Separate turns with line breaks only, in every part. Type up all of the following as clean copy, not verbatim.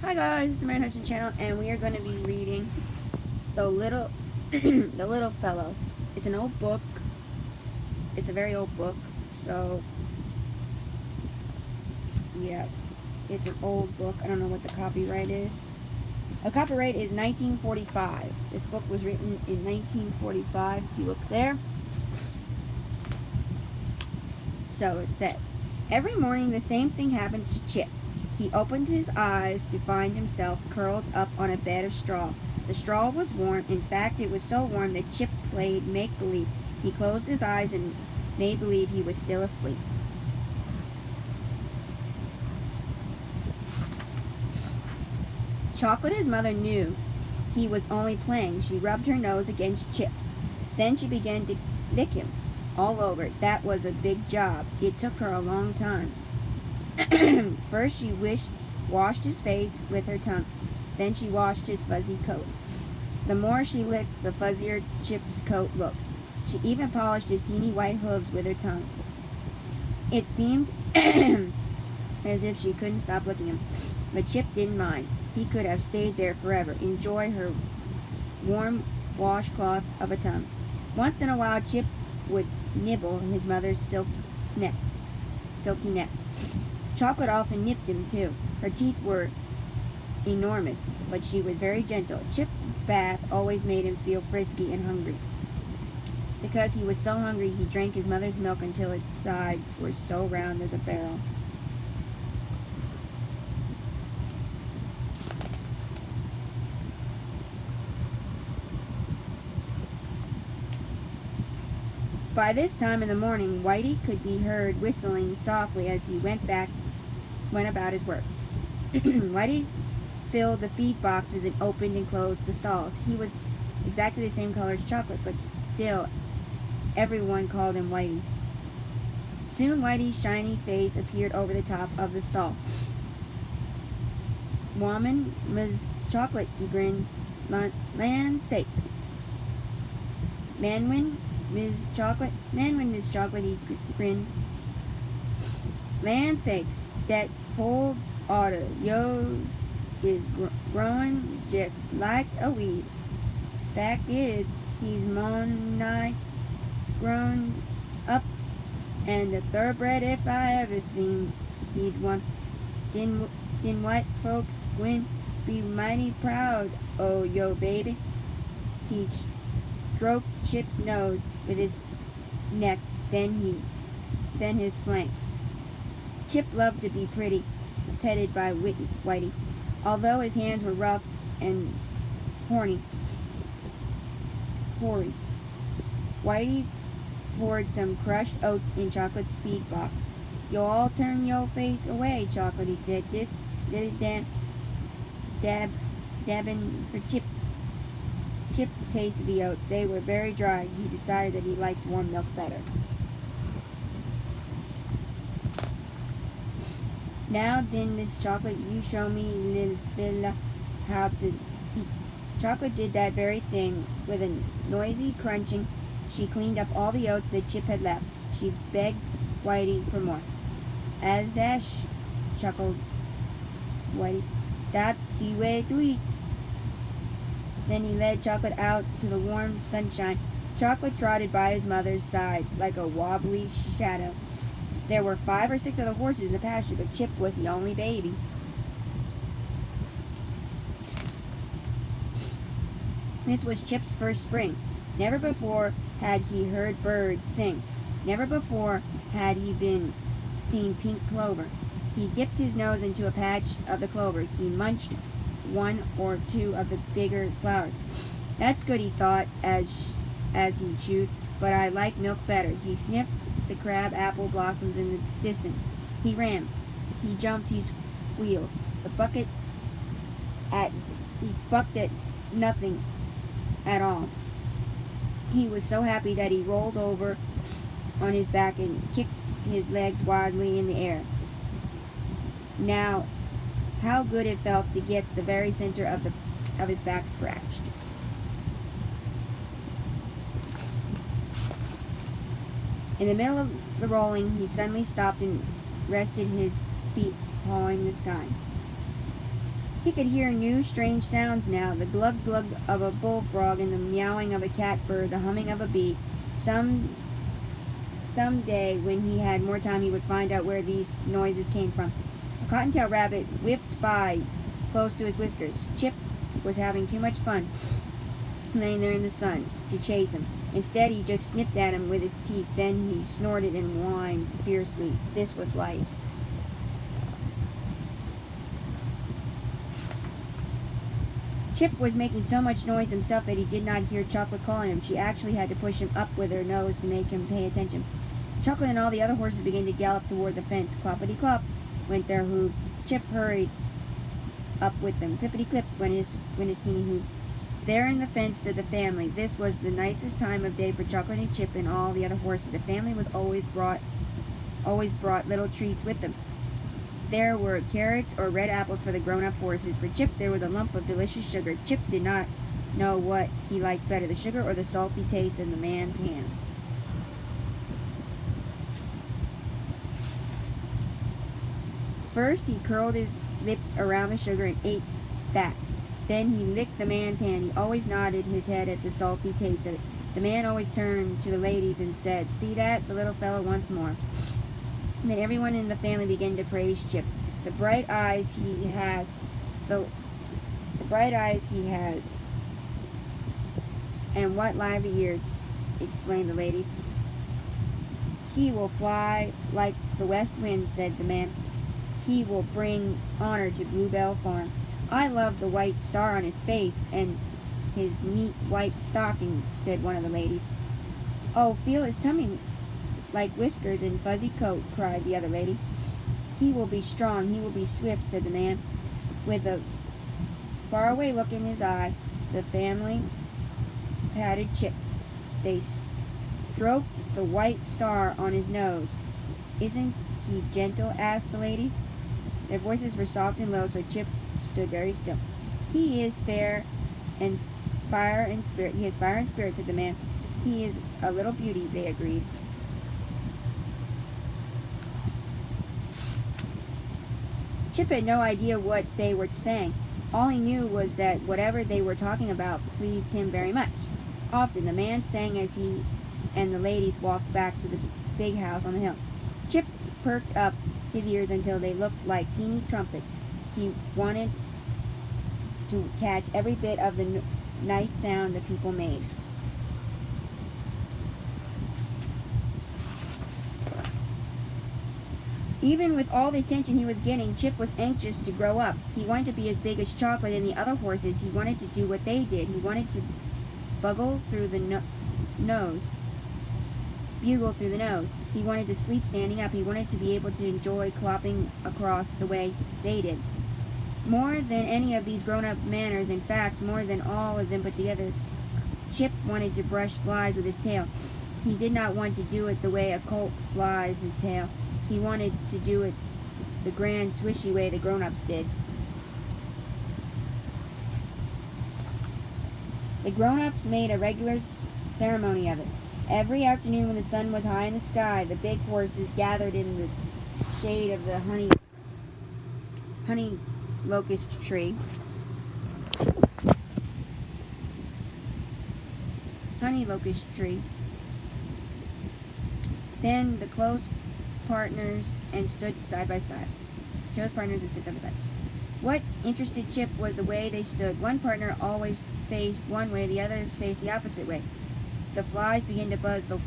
Hi guys, it's the Man Hudson channel, and we are going to be reading the little the little fellow. It's an old book. It's a very old book. So yeah, it's an old book. I don't know what the copyright is. The copyright is 1945. This book was written in 1945. If you look there. So it says, every morning the same thing happened to Chip. He opened his eyes to find himself curled up on a bed of straw. The straw was warm. In fact, it was so warm that Chip played make-believe. He closed his eyes and made believe he was still asleep. Chocolate, his mother, knew he was only playing. She rubbed her nose against Chip's. Then she began to lick him all over. That was a big job. It took her a long time. First she washed his face with her tongue. Then she washed his fuzzy coat. The more she licked, the fuzzier Chip's coat looked. She even polished his teeny white hooves with her tongue. It seemed as if she couldn't stop licking him. But Chip didn't mind. He could have stayed there forever, enjoy her warm washcloth of a tongue. Once in a while, Chip would nibble his mother's silky neck. Chocolate often nipped him, too. Her teeth were enormous, but she was very gentle. Chip's bath always made him feel frisky and hungry. Because he was so hungry, he drank his mother's milk until its sides were so round as a barrel. By this time in the morning, Whitey could be heard whistling softly as he went about his work. Whitey filled the feed boxes and opened and closed the stalls. He was exactly the same color as Chocolate, but still everyone called him Whitey. Soon Whitey's shiny face appeared over the top of the stall. "Woman, Miss Chocolate," he grinned. "Land sakes. Manwin, Miss Chocolate," he grinned. "Land sakes, that fold otter yours is growing just like a weed. Fact is, he's nigh grown up, and a thoroughbred if I ever seed one. Then white folks gwine be mighty proud o' yo baby." He stroked Chip's nose with his neck, then his flanks. Chip loved to be petted by Whitey, although his hands were rough and hoary. Whitey poured some crushed oats in Chocolate's feed box. "Yo all turn yo face away, Chocolate," he said. "This little dabbing for Chip." Chip tasted the oats. They were very dry. He decided that he liked warm milk better. "Now then, Miss Chocolate, you show me, little fella, how to eat." Chocolate did that very thing. With a noisy crunching, she cleaned up all the oats that Chip had left. She begged Whitey for more. "Azash," chuckled Whitey. "That's the way to eat." Then he led Chocolate out to the warm sunshine. Chocolate trotted by his mother's side like a wobbly shadow. There were 5 or 6 other horses in the pasture, but Chip was the only baby. This was Chip's first spring. Never before had he heard birds sing. Never before had he seen pink clover. He dipped his nose into a patch of the clover. He munched 1 or 2 of the bigger flowers. "That's good," he thought as he chewed, "but I like milk better." He sniffed the crab apple blossoms in the distance. He ran. He jumped. He squealed. He bucked at nothing at all. He was so happy that he rolled over on his back and kicked his legs wildly in the air. Now, how good it felt to get the very center of his back scratched. In the middle of the rolling, he suddenly stopped and rested his feet pawing the sky. He could hear new strange sounds now, the glug-glug of a bullfrog and the meowing of a catbird, the humming of a bee. Some day, when he had more time, he would find out where these noises came from. A cottontail rabbit whiffed by close to his whiskers. Chip was having too much fun laying there in the sun to chase him. Instead, he just snipped at him with his teeth. Then he snorted and whined fiercely. This was life. Chip was making so much noise himself that he did not hear Chocolate calling him. She actually had to push him up with her nose to make him pay attention. Chocolate and all the other horses began to gallop toward the fence. Cloppity-clop went their hooves. Chip hurried up with them. Clippity-clip went his teeny hooves. There in the fence stood the family. This was the nicest time of day for Chocolate and Chip and all the other horses. The family was always brought little treats with them. There were carrots or red apples for the grown-up horses. For Chip, there was a lump of delicious sugar. Chip did not know what he liked better, the sugar or the salty taste in the man's hand. First, he curled his lips around the sugar and ate that. Then he licked the man's hand. He always nodded his head at the salty taste of it. The man always turned to the ladies and said, "See that? The little fellow wants more." And then everyone in the family began to praise Chip. The bright eyes he has, and what lively ears, exclaimed the ladies. "He will fly like the west wind," said the man. "He will bring honor to Bluebell Farm. I love the white star on his face and his neat white stockings," said one of the ladies. "Oh, feel his tummy like whiskers and fuzzy coat," cried the other lady. "He will be strong, he will be swift," said the man. With a faraway look in his eye, the family patted Chip. They stroked the white star on his nose. "Isn't he gentle?" asked the ladies. Their voices were soft and low, so Chip stood very still. "He is fire and spirit. He has fire and spirit," said the man. "He is a little beauty," they agreed. Chip had no idea what they were saying. All he knew was that whatever they were talking about pleased him very much. Often the man sang as he and the ladies walked back to the big house on the hill. Chip perked up his ears until they looked like teeny trumpets. He wanted to catch every bit of the nice sound the people made. Even with all the attention he was getting, Chip was anxious to grow up. He wanted to be as big as Chocolate and the other horses. He wanted to do what they did. He wanted to bugle through the nose. He wanted to sleep standing up. He wanted to be able to enjoy clopping across the way they did. More than any of these grown-up manners, in fact, more than all of them put together, Chip wanted to brush flies with his tail. He did not want to do it the way a colt flies his tail. He wanted to do it the grand, swishy way the grown-ups did. The grown-ups made a regular ceremony of it. Every afternoon when the sun was high in the sky, the big horses gathered in the shade of the honey locust tree. Then the chose partners and stood side by side. What interested Chip was the way they stood. One partner always faced one way, the others faced the opposite way. The flies began to buzz. The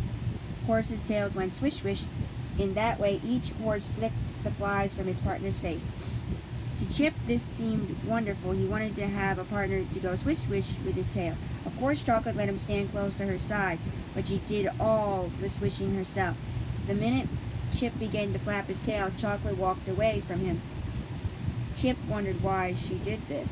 horses' tails went swish swish. In that way, each horse flicked the flies from his partner's face. To Chip, this seemed wonderful. He wanted to have a partner to go swish swish with his tail. Of course, Chocolate let him stand close to her side, but she did all the swishing herself. The minute Chip began to flap his tail, Chocolate walked away from him. Chip wondered why she did this.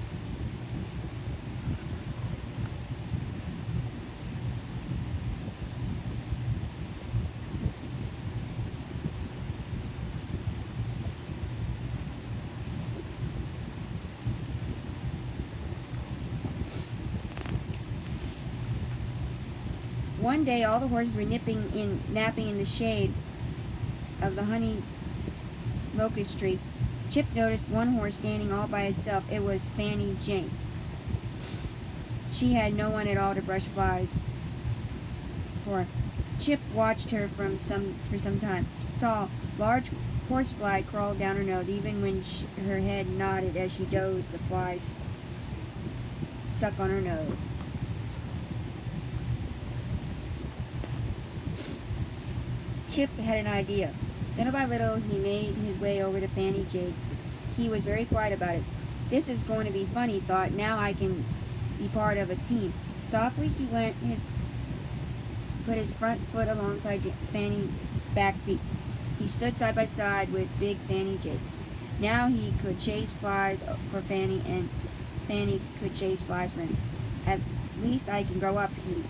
One day, all the horses were napping in the shade of the honey locust tree. Chip noticed one horse standing all by itself. It was Fanny Jenks. She had no one at all to brush flies for. Chip watched her for some time. Saw a large horsefly crawl down her nose. Even when her head nodded as she dozed, the fly stuck on her nose. Chip had an idea. Little by little, he made his way over to Fanny Jenks. He was very quiet about it. This is going to be fun, he thought. Now I can be part of a team. Softly, he put his front foot alongside Fanny's back feet. He stood side by side with big Fanny Jenks. Now he could chase flies for Fanny, and Fanny could chase flies for him. At least I can grow up, he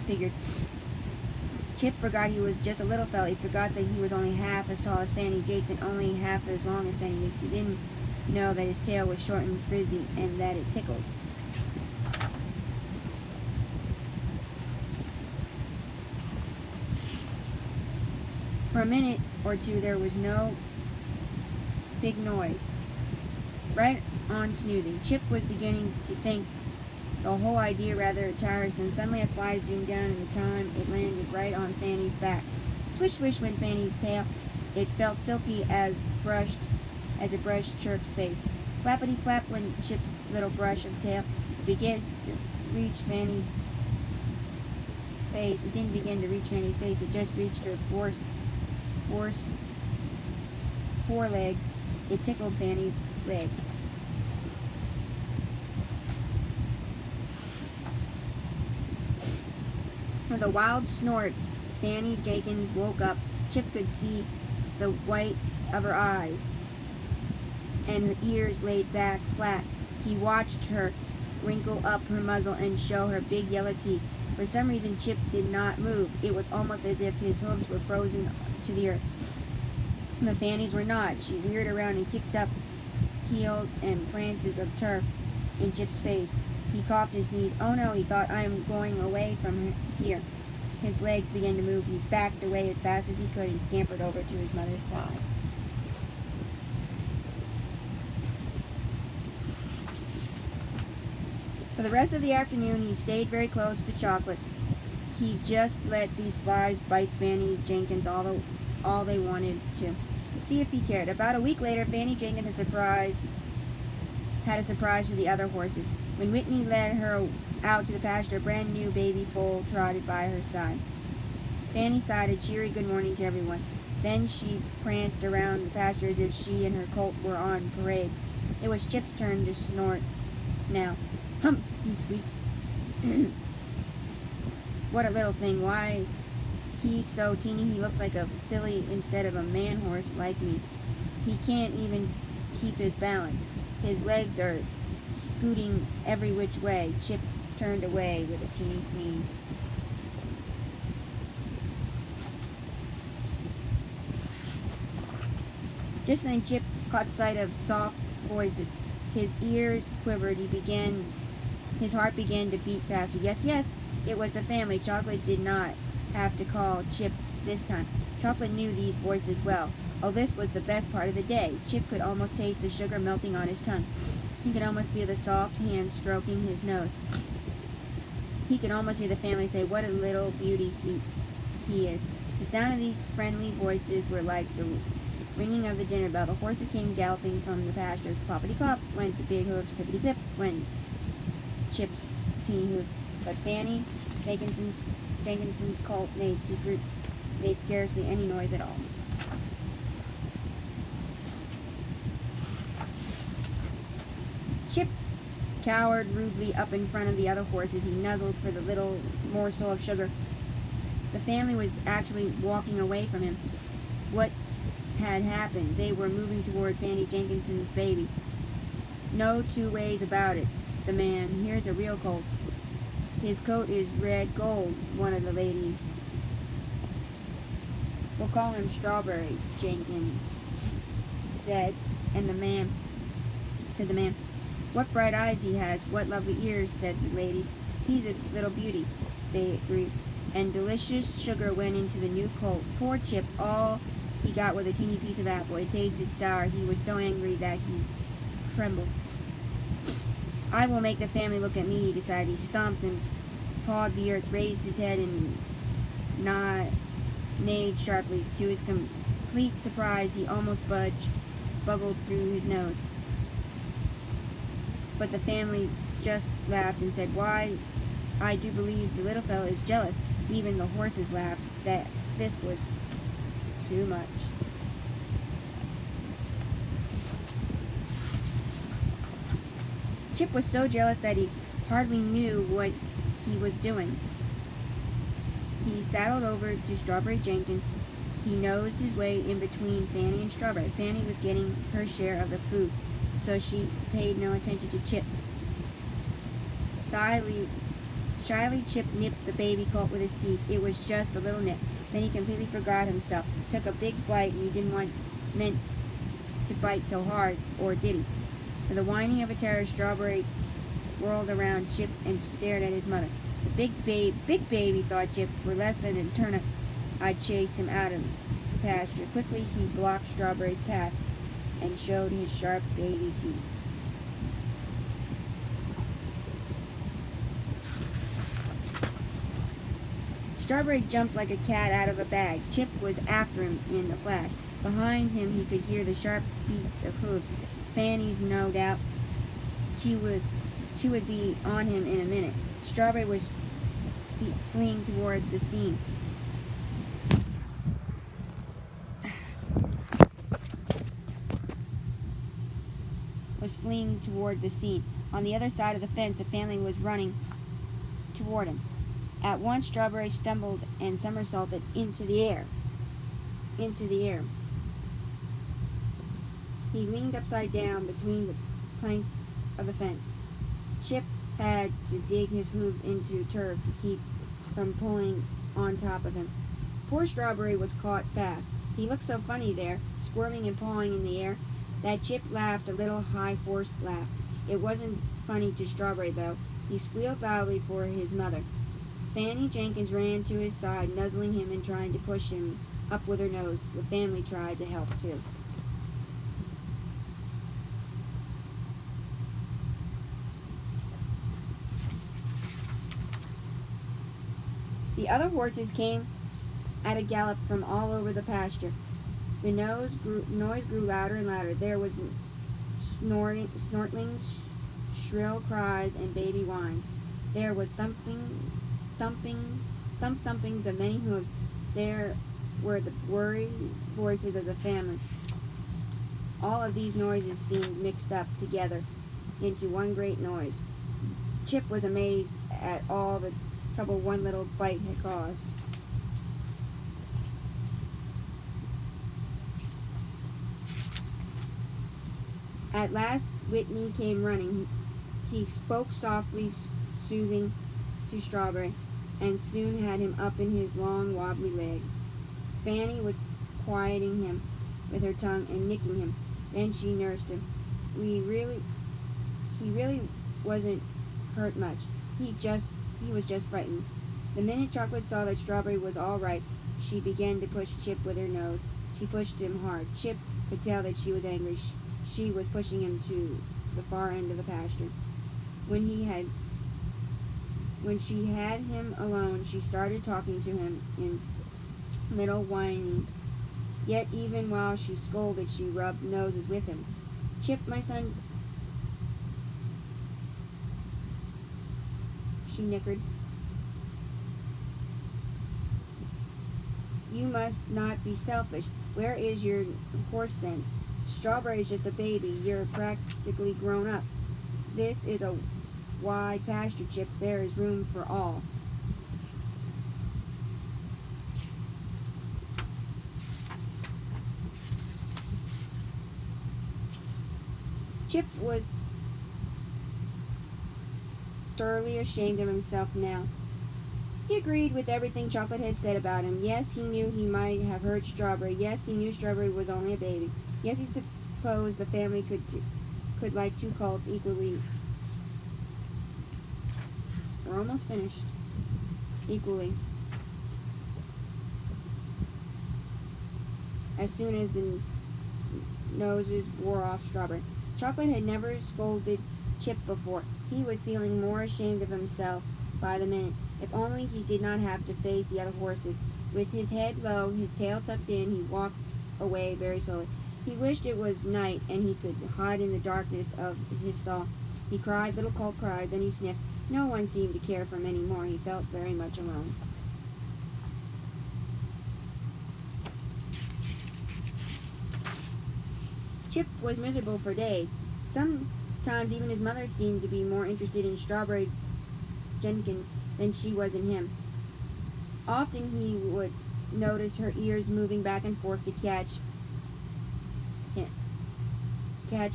figured. Chip forgot he was just a little fellow. He forgot that he was only half as tall as Fanny Jenks and only half as long as Fanny Jenks. He didn't know that his tail was short and frizzy and that it tickled. For a minute or two, there was no big noise. Right on snoozing. Chip was beginning to think the whole idea rather tiresome. Suddenly a fly zoomed down, and the time it landed right on Fanny's back. Swish, swish went Fanny's tail. It felt silky as it brushed Chirp's face. Flappity flap went Chip's little brush of tail. It began to reach Fanny's face. It didn't begin to reach Fanny's face. It just reached her forelegs. It tickled Fanny's legs. With a wild snort, Fanny Jenkins woke up. Chip could see the whites of her eyes, and her ears laid back flat. He watched her wrinkle up her muzzle and show her big yellow teeth. For some reason, Chip did not move. It was almost as if his hooves were frozen to the earth. But Fanny's were not. She reared around and kicked up heels and prances of turf in Chip's face. He coughed and sneezed. Oh no, he thought, I am going away from here. His legs began to move. He backed away as fast as he could and scampered over to his mother's side. For the rest of the afternoon, he stayed very close to Chocolate. He just let these flies bite Fanny Jenkins all they wanted to. See if he cared. About a week later, Fanny Jenkins had a surprise for the other horses. When Whitney led her out to the pasture, a brand new baby foal trotted by her side. Fanny sighed a cheery good morning to everyone. Then she pranced around the pasture as if she and her colt were on parade. It was Chip's turn to snort now. Humph, he squeaked. What a little thing. Why, he's so teeny he looks like a filly instead of a man horse like me. He can't even keep his balance. His legs are scooting every which way. Chip turned away with a teeny sneeze. Just then Chip caught sight of soft voices. His ears quivered. His heart began to beat faster. Yes, yes, it was the family. Chocolate did not have to call Chip this time. Chocolate knew these voices well. Oh, this was the best part of the day. Chip could almost taste the sugar melting on his tongue. He could almost feel the soft hands stroking his nose. He could almost hear the family say, what a little beauty he is. The sound of these friendly voices were like the ringing of the dinner bell. The horses came galloping from the pasture. Cloppity-clop went the big hooves. Clippity-clip went Chip's teeny hooves. But Fanny Jenkinson's colt made scarcely any noise at all. Chip cowered rudely up in front of the other horses. He nuzzled for the little morsel of sugar. The family was actually walking away from him. What had happened? They were moving toward Fanny Jenkinson's baby. No two ways about it. The man, here's a real colt. His coat is red gold, one of the ladies. We'll call him Strawberry, Jenkins said, and the man said, what bright eyes he has, what lovely ears, said the ladies. He's a little beauty, they agreed. And delicious sugar went into the new colt. Poor Chip, all he got was a teeny piece of apple. It tasted sour. He was so angry that he trembled. I will make the family look at me, he decided. He stomped and pawed the earth, raised his head, and neighed sharply. To his complete surprise, he almost bubbled through his nose. But the family just laughed and said, "Why, I do believe the little fellow is jealous." Even the horses laughed. That this was too much. Chip was so jealous that he hardly knew what he was doing. He saddled over to Strawberry Jenkins. He nosed his way in between Fanny and Strawberry. Fanny was getting her share of the food, so she paid no attention to Chip. Shyly, Chip nipped the baby colt with his teeth. It was just a little nip. Then he completely forgot himself. Took a big bite, and he didn't meant to bite so hard, or did he? With the whining of a terror, Strawberry whirled around Chip and stared at his mother. The big baby, thought Chip. For less than a turnip, I'd chase him out of the pasture. Quickly, he blocked Strawberry's path and showed his sharp baby teeth. Strawberry jumped like a cat out of a bag. Chip was after him in a flash. Behind him, he could hear the sharp beats of hooves. Fanny's, no doubt. She would be on him in a minute. Strawberry was fleeing toward the scene. On the other side of the fence, the family was running toward him. At once, Strawberry stumbled and somersaulted into the air. He leaned upside down between the planks of the fence. Chip had to dig his hooves into turf to keep from pulling on top of him. Poor Strawberry was caught fast. He looked so funny there, squirming and pawing in the air, that Chip laughed a little high horse laugh. It wasn't funny to Strawberry, though. He squealed loudly for his mother. Fanny Jenkins ran to his side, nuzzling him and trying to push him up with her nose. The family tried to help, too. The other horses came at a gallop from all over the pasture. The noise grew louder and louder. There was snortlings, shrill cries, and baby whines. There was thumpings of many hooves. There were the worried voices of the family. All of these noises seemed mixed up together into one great noise. Chip was amazed at all the trouble one little bite had caused. At last, Whitney came running. He spoke softly, soothing to Strawberry, and soon had him up in his long, wobbly legs. Fanny was quieting him with her tongue and nicking him. Then she nursed him. He really wasn't hurt much. He was just frightened. The minute Chocolate saw that Strawberry was all right, she began to push Chip with her nose. She pushed him hard. Chip could tell that she was angry. She was pushing him to the far end of the pasture. When she had him alone, she started talking to him in little whinings. Yet even while she scolded, she rubbed noses with him. "Chip, my son," she nickered. "You must not be selfish. Where is your horse sense? Strawberry is just a baby. You're practically grown up. This is a wide pasture, Chip. There is room for all." Chip was thoroughly ashamed of himself now. He agreed with everything Chocolate had said about him. Yes, he knew he might have hurt Strawberry. Yes, he knew Strawberry was only a baby. Yes, he supposed the family could like two colts equally. We're almost finished. Equally. as soon as the noses wore off Strawberry. Chocolate had never scolded Chip before. He was feeling more ashamed of himself by the minute. If only he did not have to face the other horses. With his head low, his tail tucked in, he walked away very slowly. He wished it was night and he could hide in the darkness of his stall. He cried little cold cries, and he sniffed. No one seemed to care for him any more. He felt very much alone. Chip was miserable for days. Sometimes even his mother seemed to be more interested in Strawberry Jenkins than she was in him. Often he would notice her ears moving back and forth to catch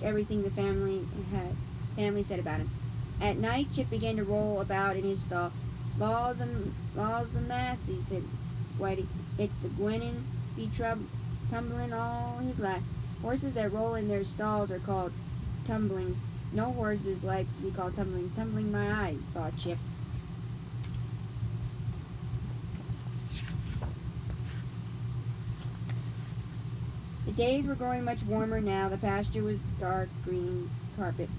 everything the family said about him. At night, Chip began to roll about in his stall. Laws and massy, said Whitey. It's the Gwenin be tumbling all his life. Horses that roll in their stalls are called tumblings. No horses like to be called tumbling. Tumbling my eye, thought Chip. The days were growing much warmer now. The pasture was dark green carpet.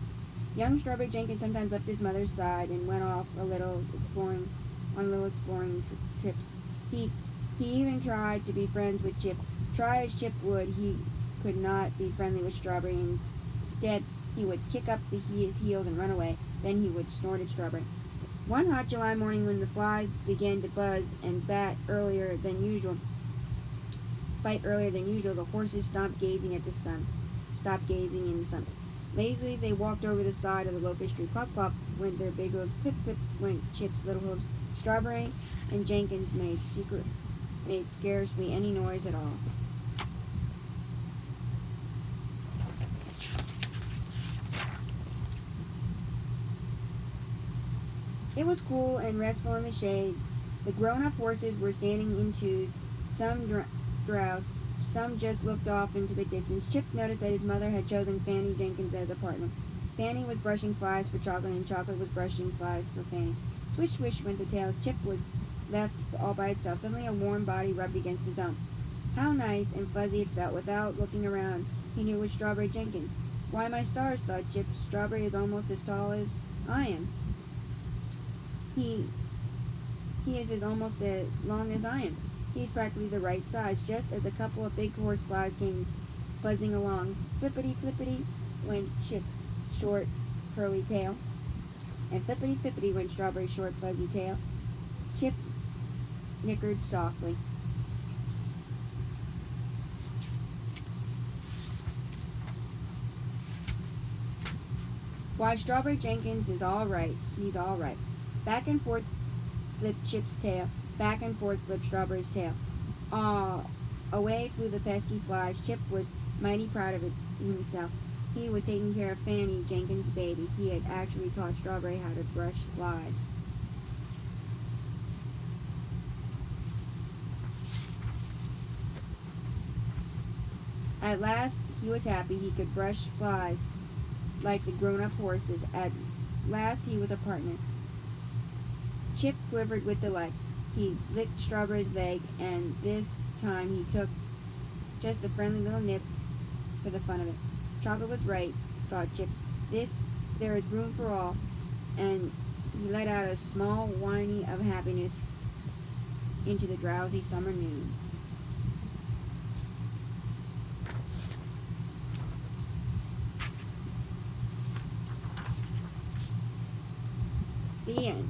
Young Strawberry Jenkins sometimes left his mother's side and went off on little exploring trips. He even tried to be friends with Chip. Try as Chip would, he could not be friendly with Strawberry. Instead, he would kick up his heels and run away. Then he would snort at Strawberry. One hot July morning, when the flies began to buzz and bite earlier than usual, the horses stopped gazing in the sun. Lazily, they walked over the side of the locust tree. Clop, clop went their big hooves. Clip, clip went Chip's little hooves. Strawberry and Jenkins made scarcely any noise at all. It was cool and restful in the shade. The grown-up horses were standing in twos. Some drowsed. Some just looked off into the distance. Chip noticed that his mother had chosen Fanny Jenkins as a partner. Fanny was brushing flies for Chocolate, and Chocolate was brushing flies for Fanny. Swish, swish went the tails. Chip was left all by itself. Suddenly a warm body rubbed against his own. How nice and fuzzy it felt. Without looking around, he knew it was Strawberry Jenkins. Why, my stars, thought Chip. Strawberry is almost as tall as I am. He is almost as long as I am. He's practically the right size. Just as a couple of big horse flies came buzzing along, flippity flippity went Chip's short curly tail, and flippity flippity went Strawberry's short fuzzy tail. Chip nickered softly. Why, Strawberry Jenkins is all right. He's all right. Back and forth flipped Chip's tail. Back and forth flipped Strawberry's tail. Away flew the pesky flies. Chip was mighty proud of himself. He was taking care of Fanny Jenkins' baby. He had actually taught Strawberry how to brush flies. At last he was happy. He could brush flies like the grown-up horses. At last he was a partner. Chip quivered with delight. He licked Strawberry's leg, and this time he took just a friendly little nip for the fun of it. Chocolate was right, thought Chip. There is room for all. And he let out a small whinny of happiness into the drowsy summer noon. The end.